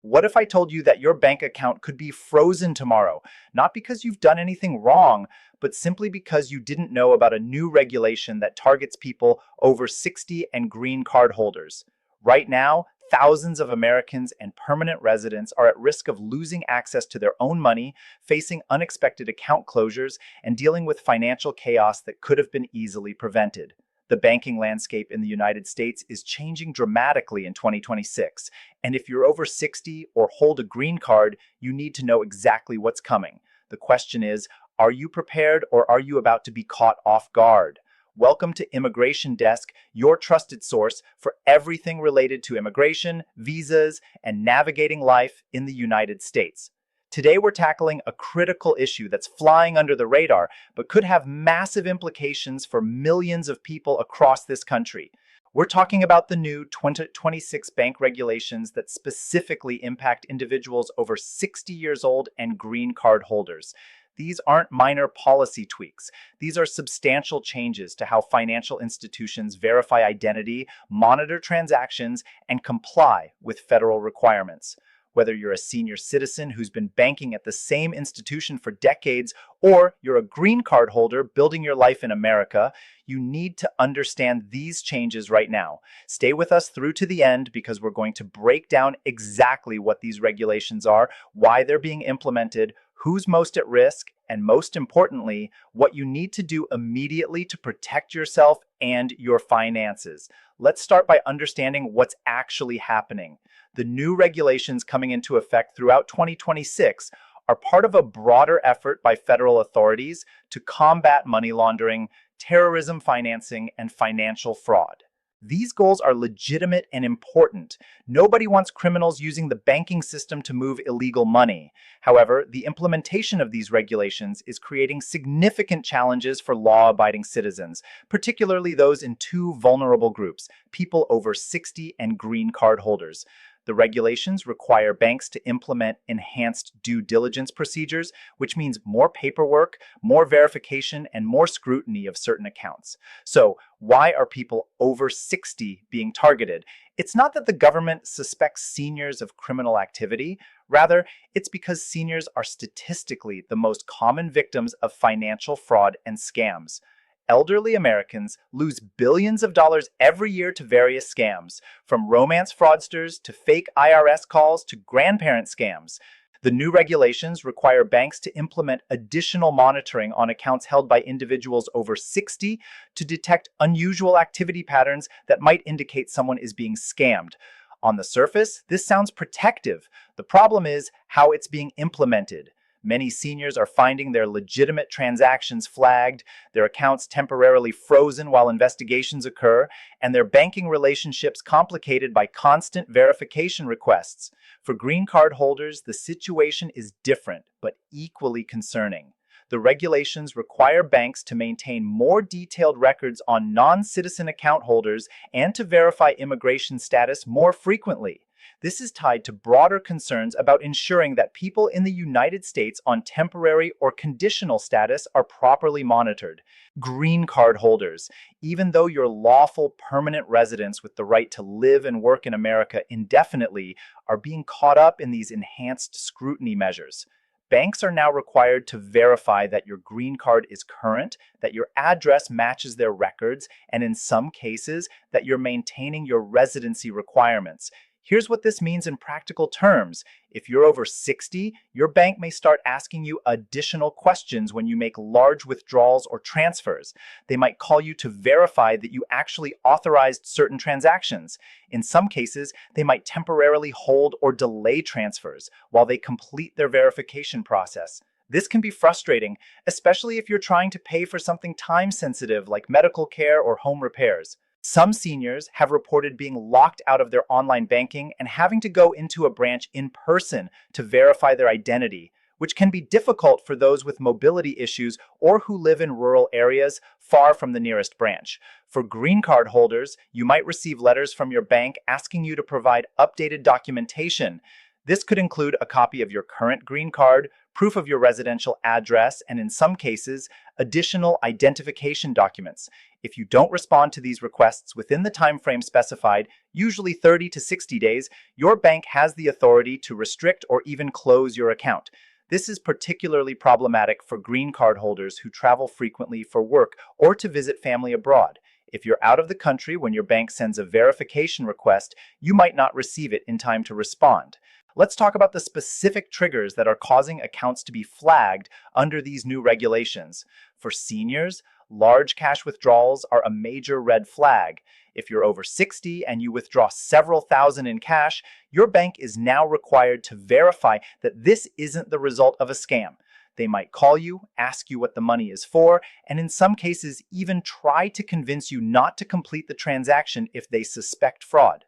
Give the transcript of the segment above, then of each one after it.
What if I told you that your bank account could be frozen tomorrow? Not because you've done anything wrong, but simply because you didn't know about a new regulation that targets people over 60 and green card holders. Right now, thousands of Americans and permanent residents are at risk of losing access to their own money, facing unexpected account closures, and dealing with financial chaos that could have been easily prevented. The banking landscape in the United States is changing dramatically in 2026, and if you're over 60 or hold a green card, you need to know exactly what's coming. The question is, are you prepared or are you about to be caught off guard? Welcome to Immigration Desk, your trusted source for everything related to immigration, visas, and navigating life in the United States. Today, we're tackling a critical issue that's flying under the radar, but could have massive implications for millions of people across this country. We're talking about the new 2026 bank regulations that specifically impact individuals over 60 years old and green card holders. These aren't minor policy tweaks. These are substantial changes to how financial institutions verify identity, monitor transactions, and comply with federal requirements. Whether you're a senior citizen who's been banking at the same institution for decades, or you're a green card holder building your life in America, you need to understand these changes right now. Stay with us through to the end because we're going to break down exactly what these regulations are, why they're being implemented, who's most at risk, and most importantly, what you need to do immediately to protect yourself and your finances. Let's start by understanding what's actually happening. The new regulations coming into effect throughout 2026 are part of a broader effort by federal authorities to combat money laundering, terrorism financing, and financial fraud. These goals are legitimate and important. Nobody wants criminals using the banking system to move illegal money. However, the implementation of these regulations is creating significant challenges for law-abiding citizens, particularly those in two vulnerable groups, people over 60 and green card holders. The regulations require banks to implement enhanced due diligence procedures, which means more paperwork, more verification, and more scrutiny of certain accounts. So, why are people over 60 being targeted? It's not that the government suspects seniors of criminal activity. Rather, it's because seniors are statistically the most common victims of financial fraud and scams. Elderly Americans lose billions of dollars every year to various scams, from romance fraudsters to fake IRS calls to grandparent scams. The new regulations require banks to implement additional monitoring on accounts held by individuals over 60 to detect unusual activity patterns that might indicate someone is being scammed. On the surface, this sounds protective. The problem is how it's being implemented. Many seniors are finding their legitimate transactions flagged, their accounts temporarily frozen while investigations occur, and their banking relationships complicated by constant verification requests. For green card holders, the situation is different, but equally concerning. The regulations require banks to maintain more detailed records on non-citizen account holders and to verify immigration status more frequently. This is tied to broader concerns about ensuring that people in the United States on temporary or conditional status are properly monitored. Green card holders, even though you're lawful permanent residents with the right to live and work in America indefinitely, are being caught up in these enhanced scrutiny measures. Banks are now required to verify that your green card is current, that your address matches their records, and in some cases, that you're maintaining your residency requirements. Here's what this means in practical terms. If you're over 60, your bank may start asking you additional questions when you make large withdrawals or transfers. They might call you to verify that you actually authorized certain transactions. In some cases, they might temporarily hold or delay transfers while they complete their verification process. This can be frustrating, especially if you're trying to pay for something time-sensitive like medical care or home repairs. Some seniors have reported being locked out of their online banking and having to go into a branch in person to verify their identity, which can be difficult for those with mobility issues or who live in rural areas far from the nearest branch. For green card holders, you might receive letters from your bank asking you to provide updated documentation. This could include a copy of your current green card, proof of your residential address, and in some cases, additional identification documents. If you don't respond to these requests within the time frame specified, usually 30 to 60 days, your bank has the authority to restrict or even close your account. This is particularly problematic for green card holders who travel frequently for work or to visit family abroad. If you're out of the country when your bank sends a verification request, you might not receive it in time to respond. Let's talk about the specific triggers that are causing accounts to be flagged under these new regulations. For seniors, large cash withdrawals are a major red flag. If you're over 60 and you withdraw several thousand in cash, your bank is now required to verify that this isn't the result of a scam. They might call you, ask you what the money is for, and in some cases even try to convince you not to complete the transaction if they suspect fraud.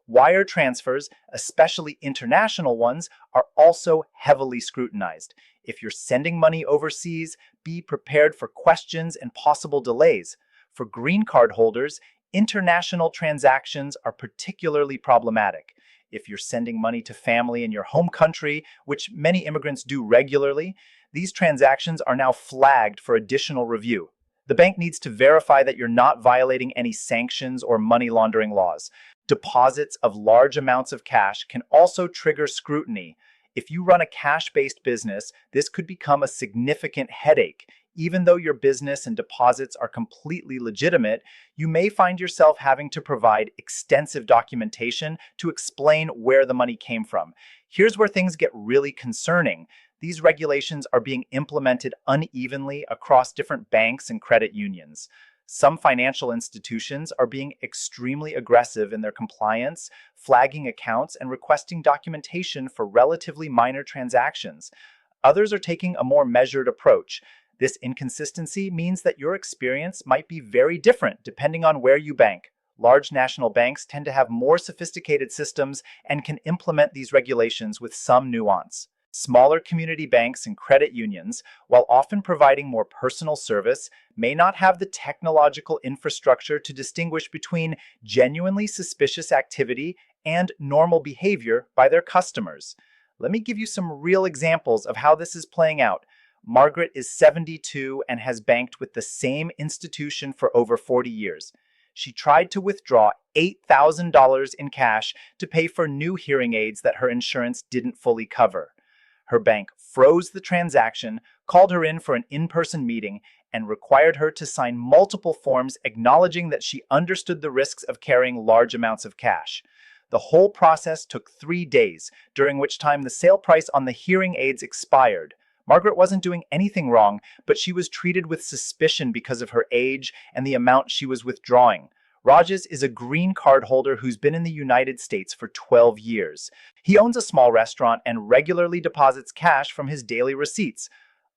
Wire transfers, especially international ones, are also heavily scrutinized. If you're sending money overseas, be prepared for questions and possible delays. For green card holders, international transactions are particularly problematic. If you're sending money to family in your home country, which many immigrants do regularly, these transactions are now flagged for additional review. The bank needs to verify that you're not violating any sanctions or money laundering laws. Deposits of large amounts of cash can also trigger scrutiny. If you run a cash-based business, this could become a significant headache. Even though your business and deposits are completely legitimate, you may find yourself having to provide extensive documentation to explain where the money came from. Here's where things get really concerning. These regulations are being implemented unevenly across different banks and credit unions. Some financial institutions are being extremely aggressive in their compliance, flagging accounts and requesting documentation for relatively minor transactions. Others are taking a more measured approach. This inconsistency means that your experience might be very different depending on where you bank. Large national banks tend to have more sophisticated systems and can implement these regulations with some nuance. Smaller community banks and credit unions, while often providing more personal service, may not have the technological infrastructure to distinguish between genuinely suspicious activity and normal behavior by their customers. Let me give you some real examples of how this is playing out. Margaret is 72 and has banked with the same institution for over 40 years. She tried to withdraw $8,000 in cash to pay for new hearing aids that her insurance didn't fully cover. Her bank froze the transaction, called her in for an in-person meeting, and required her to sign multiple forms acknowledging that she understood the risks of carrying large amounts of cash. The whole process took 3 days, during which time the sale price on the hearing aids expired. Margaret wasn't doing anything wrong, but she was treated with suspicion because of her age and the amount she was withdrawing. Rajesh is a green card holder who's been in the United States for 12 years. He owns a small restaurant and regularly deposits cash from his daily receipts.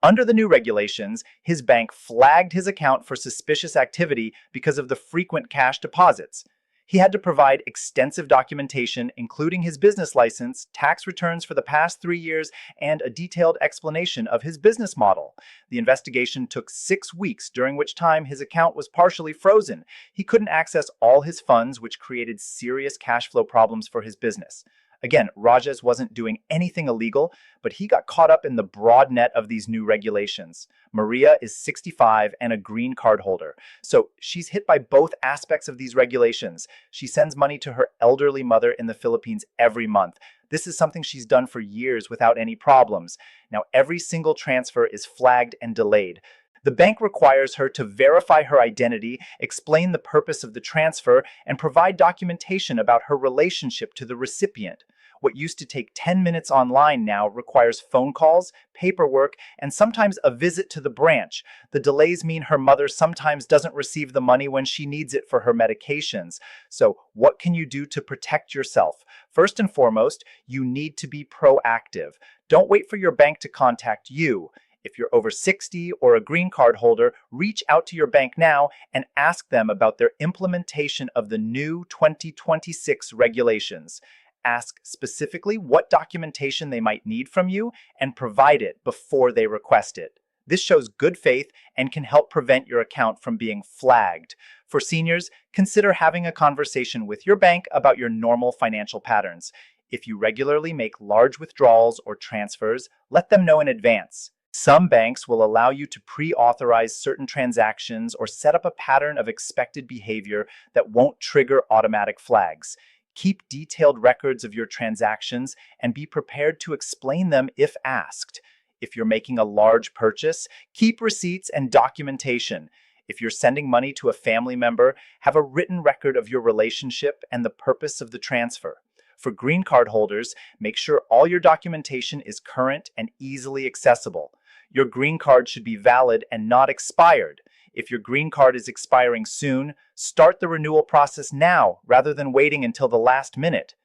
Under the new regulations, his bank flagged his account for suspicious activity because of the frequent cash deposits. He had to provide extensive documentation, including his business license, tax returns for the past 3 years, and a detailed explanation of his business model. The investigation took 6 weeks, during which time his account was partially frozen. He couldn't access all his funds, which created serious cash flow problems for his business. Again, Rajesh wasn't doing anything illegal, but he got caught up in the broad net of these new regulations. Maria is 65 and a green card holder, so she's hit by both aspects of these regulations. She sends money to her elderly mother in the Philippines every month. This is something she's done for years without any problems. Now, every single transfer is flagged and delayed. The bank requires her to verify her identity, explain the purpose of the transfer, and provide documentation about her relationship to the recipient. What used to take 10 minutes online now requires phone calls, paperwork, and sometimes a visit to the branch. The delays mean her mother sometimes doesn't receive the money when she needs it for her medications. So, what can you do to protect yourself? First and foremost, you need to be proactive. Don't wait for your bank to contact you. If you're over 60 or a green card holder, reach out to your bank now and ask them about their implementation of the new 2026 regulations. Ask specifically what documentation they might need from you and provide it before they request it. This shows good faith and can help prevent your account from being flagged. For seniors, consider having a conversation with your bank about your normal financial patterns. If you regularly make large withdrawals or transfers, let them know in advance. Some banks will allow you to pre-authorize certain transactions or set up a pattern of expected behavior that won't trigger automatic flags. Keep detailed records of your transactions and be prepared to explain them if asked. If you're making a large purchase, keep receipts and documentation. If you're sending money to a family member, have a written record of your relationship and the purpose of the transfer. For green card holders, make sure all your documentation is current and easily accessible. Your green card should be valid and not expired. If your green card is expiring soon, start the renewal process now rather than waiting until the last minute.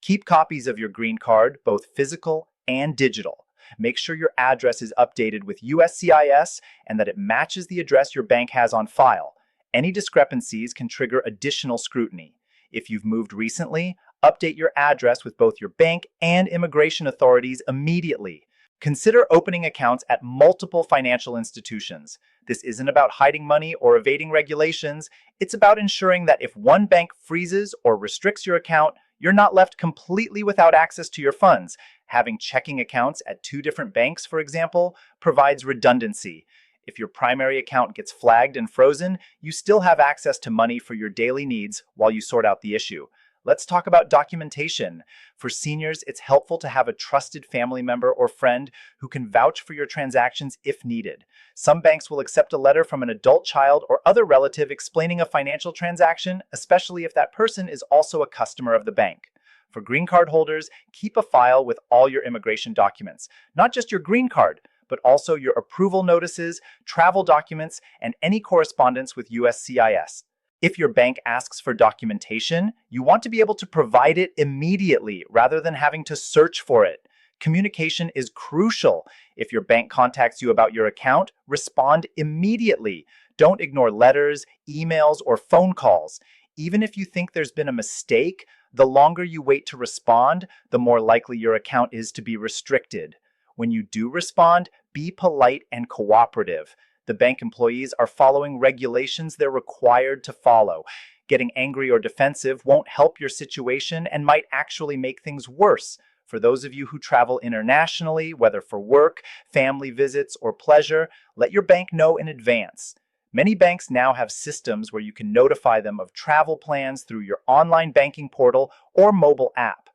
Keep copies of your green card, both physical and digital. Make sure your address is updated with USCIS and that it matches the address your bank has on file. Any discrepancies can trigger additional scrutiny. If you've moved recently, update your address with both your bank and immigration authorities immediately. Consider opening accounts at multiple financial institutions. This isn't about hiding money or evading regulations. It's about ensuring that if one bank freezes or restricts your account, you're not left completely without access to your funds. Having checking accounts at two different banks, for example, provides redundancy. If your primary account gets flagged and frozen, you still have access to money for your daily needs while you sort out the issue. Let's talk about documentation. For seniors, it's helpful to have a trusted family member or friend who can vouch for your transactions if needed. Some banks will accept a letter from an adult child or other relative explaining a financial transaction, especially if that person is also a customer of the bank. For green card holders, keep a file with all your immigration documents, not just your green card, but also your approval notices, travel documents, and any correspondence with USCIS. If your bank asks for documentation, you want to be able to provide it immediately rather than having to search for it. Communication is crucial. If your bank contacts you about your account, respond immediately. Don't ignore letters, emails, or phone calls. Even if you think there's been a mistake, the longer you wait to respond, the more likely your account is to be restricted. When you do respond, be polite and cooperative. The bank employees are following regulations they're required to follow. Getting angry or defensive won't help your situation and might actually make things worse. For those of you who travel internationally, whether for work, family visits, or pleasure, let your bank know in advance. Many banks now have systems where you can notify them of travel plans through your online banking portal or mobile app.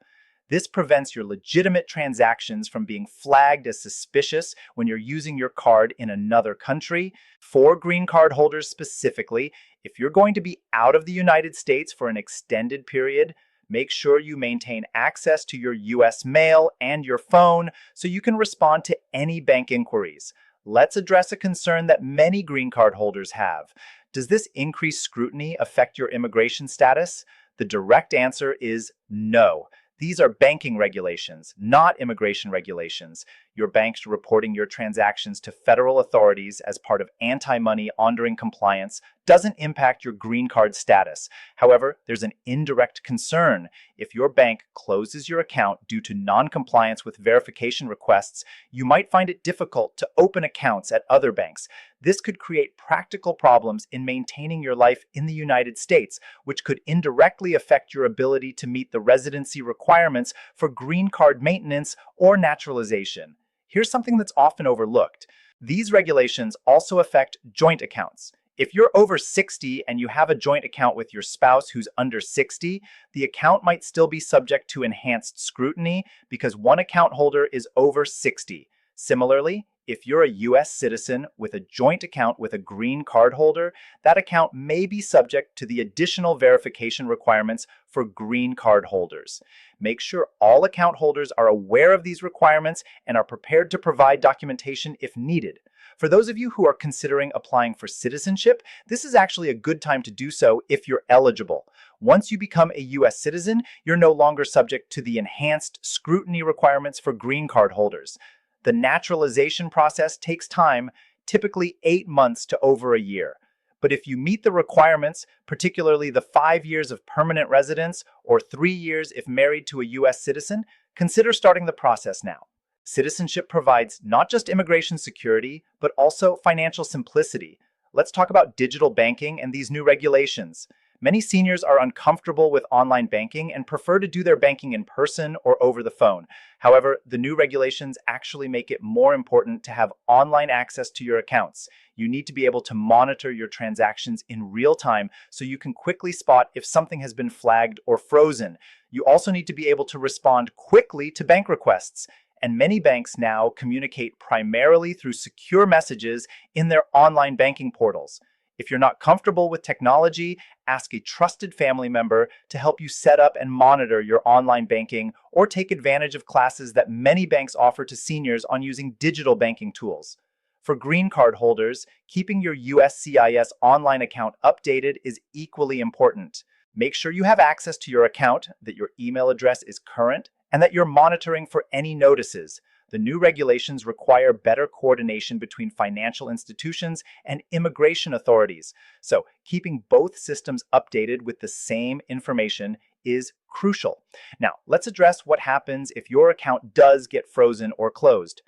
This prevents your legitimate transactions from being flagged as suspicious when you're using your card in another country. For green card holders specifically, if you're going to be out of the United States for an extended period, make sure you maintain access to your US mail and your phone so you can respond to any bank inquiries. Let's address a concern that many green card holders have. Does this increased scrutiny affect your immigration status? The direct answer is no. These are banking regulations, not immigration regulations. Your bank's reporting your transactions to federal authorities as part of anti-money laundering compliance doesn't impact your green card status. However, there's an indirect concern. If your bank closes your account due to non-compliance with verification requests, you might find it difficult to open accounts at other banks. This could create practical problems in maintaining your life in the United States, which could indirectly affect your ability to meet the residency requirements for green card maintenance or naturalization. Here's something that's often overlooked. These regulations also affect joint accounts. If you're over 60 and you have a joint account with your spouse who's under 60, the account might still be subject to enhanced scrutiny because one account holder is over 60. Similarly, if you're a US citizen with a joint account with a green card holder, that account may be subject to the additional verification requirements for green card holders. Make sure all account holders are aware of these requirements and are prepared to provide documentation if needed. For those of you who are considering applying for citizenship, this is actually a good time to do so if you're eligible. Once you become a US citizen, you're no longer subject to the enhanced scrutiny requirements for green card holders. The naturalization process takes time, typically 8 months to over a year. But if you meet the requirements, particularly the 5 years of permanent residence or 3 years if married to a US citizen, consider starting the process now. Citizenship provides not just immigration security, but also financial simplicity. Let's talk about digital banking and these new regulations. Many seniors are uncomfortable with online banking and prefer to do their banking in person or over the phone. However, the new regulations actually make it more important to have online access to your accounts. You need to be able to monitor your transactions in real time so you can quickly spot if something has been flagged or frozen. You also need to be able to respond quickly to bank requests. And many banks now communicate primarily through secure messages in their online banking portals. If you're not comfortable with technology, ask a trusted family member to help you set up and monitor your online banking or take advantage of classes that many banks offer to seniors on using digital banking tools. For green card holders, keeping your USCIS online account updated is equally important. Make sure you have access to your account, that your email address is current, and that you're monitoring for any notices. The new regulations require better coordination between financial institutions and immigration authorities. So, keeping both systems updated with the same information is crucial. Now, let's address what happens if your account does get frozen or closed.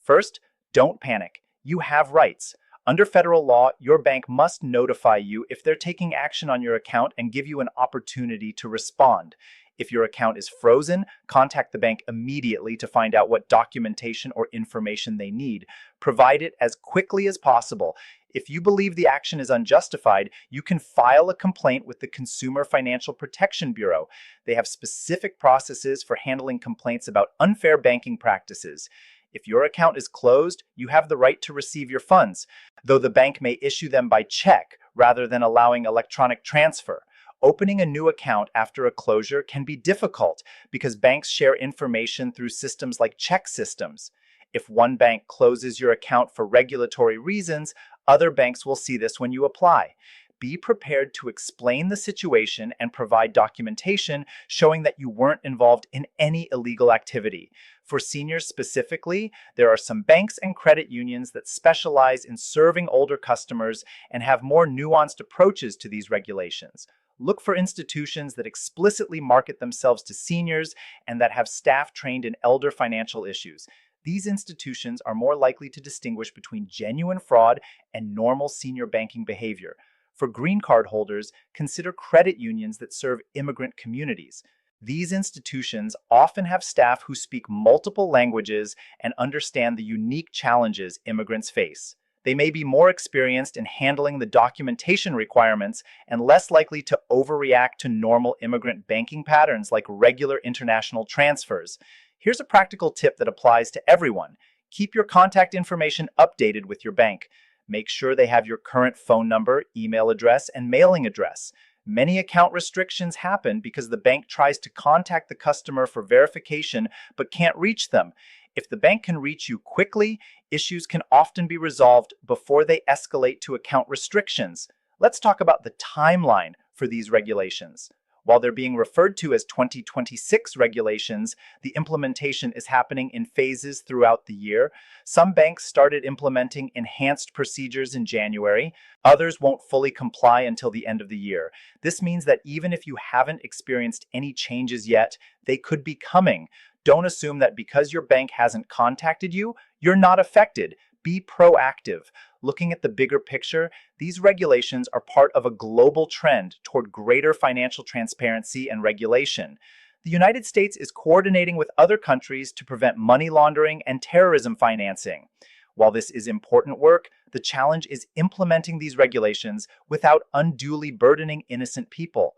First, don't panic. You have rights. Under federal law, your bank must notify you if they're taking action on your account and give you an opportunity to respond. If your account is frozen, contact the bank immediately to find out what documentation or information they need. Provide it as quickly as possible. If you believe the action is unjustified, you can file a complaint with the Consumer Financial Protection Bureau. They have specific processes for handling complaints about unfair banking practices. If your account is closed, you have the right to receive your funds, though the bank may issue them by check rather than allowing electronic transfer. Opening a new account after a closure can be difficult because banks share information through systems like check systems. If one bank closes your account for regulatory reasons, other banks will see this when you apply. Be prepared to explain the situation and provide documentation showing that you weren't involved in any illegal activity. For seniors specifically, there are some banks and credit unions that specialize in serving older customers and have more nuanced approaches to these regulations. Look for institutions that explicitly market themselves to seniors and that have staff trained in elder financial issues. These institutions are more likely to distinguish between genuine fraud and normal senior banking behavior. For green card holders, consider credit unions that serve immigrant communities. These institutions often have staff who speak multiple languages and understand the unique challenges immigrants face. They may be more experienced in handling the documentation requirements and less likely to overreact to normal immigrant banking patterns like regular international transfers. Here's a practical tip that applies to everyone. Keep your contact information updated with your bank. Make sure they have your current phone number, email address, and mailing address. Many account restrictions happen because the bank tries to contact the customer for verification but can't reach them. If the bank can reach you quickly, issues can often be resolved before they escalate to account restrictions. Let's talk about the timeline for these regulations. While they're being referred to as 2026 regulations, the implementation is happening in phases throughout the year. Some banks started implementing enhanced procedures in January. Others won't fully comply until the end of the year. This means that even if you haven't experienced any changes yet, they could be coming. Don't assume that because your bank hasn't contacted you, you're not affected. Be proactive. Looking at the bigger picture, these regulations are part of a global trend toward greater financial transparency and regulation. The United States is coordinating with other countries to prevent money laundering and terrorism financing. While this is important work, the challenge is implementing these regulations without unduly burdening innocent people.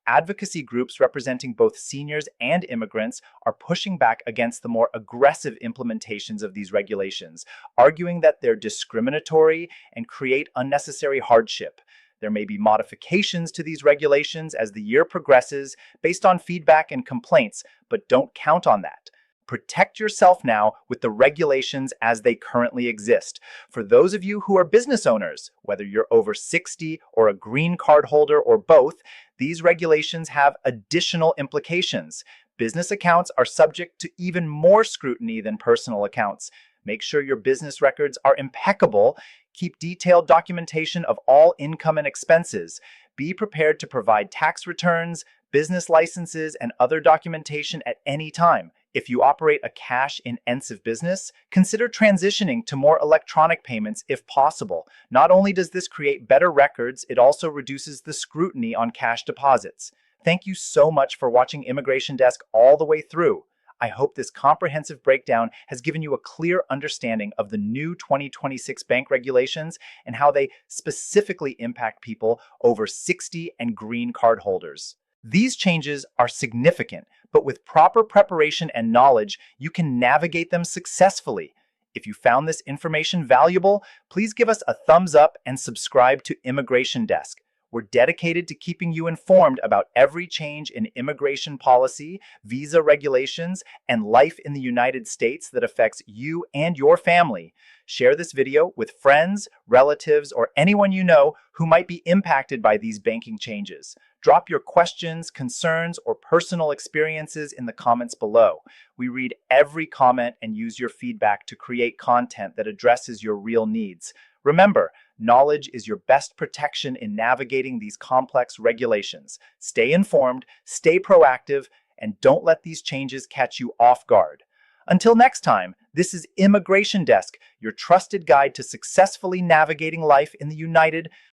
Advocacy groups representing both seniors and immigrants are pushing back against the more aggressive implementations of these regulations, arguing that they're discriminatory and create unnecessary hardship. There may be modifications to these regulations as the year progresses based on feedback and complaints, but don't count on that. Protect yourself now with the regulations as they currently exist. For those of you who are business owners, whether you're over 60 or a green card holder or both, these regulations have additional implications. Business accounts are subject to even more scrutiny than personal accounts. Make sure your business records are impeccable. Keep detailed documentation of all income and expenses. Be prepared to provide tax returns, business licenses, and other documentation at any time. If you operate a cash-intensive business, consider transitioning to more electronic payments if possible. Not only does this create better records, it also reduces the scrutiny on cash deposits. Thank you so much for watching Immigration Desk all the way through. I hope this comprehensive breakdown has given you a clear understanding of the new 2026 bank regulations and how they specifically impact people over 60 and green card holders. These changes are significant, but with proper preparation and knowledge, you can navigate them successfully. If you found this information valuable, please give us a thumbs up and subscribe to Immigration Desk. We're dedicated to keeping you informed about every change in immigration policy, visa regulations, and life in the United States that affects you and your family. Share this video with friends, relatives, or anyone you know who might be impacted by these banking changes. Drop your questions, concerns, or personal experiences in the comments below. We read every comment and use your feedback to create content that addresses your real needs. Remember, knowledge is your best protection in navigating these complex regulations. Stay informed, stay proactive, and don't let these changes catch you off guard. Until next time, this is Immigration Desk, your trusted guide to successfully navigating life in the United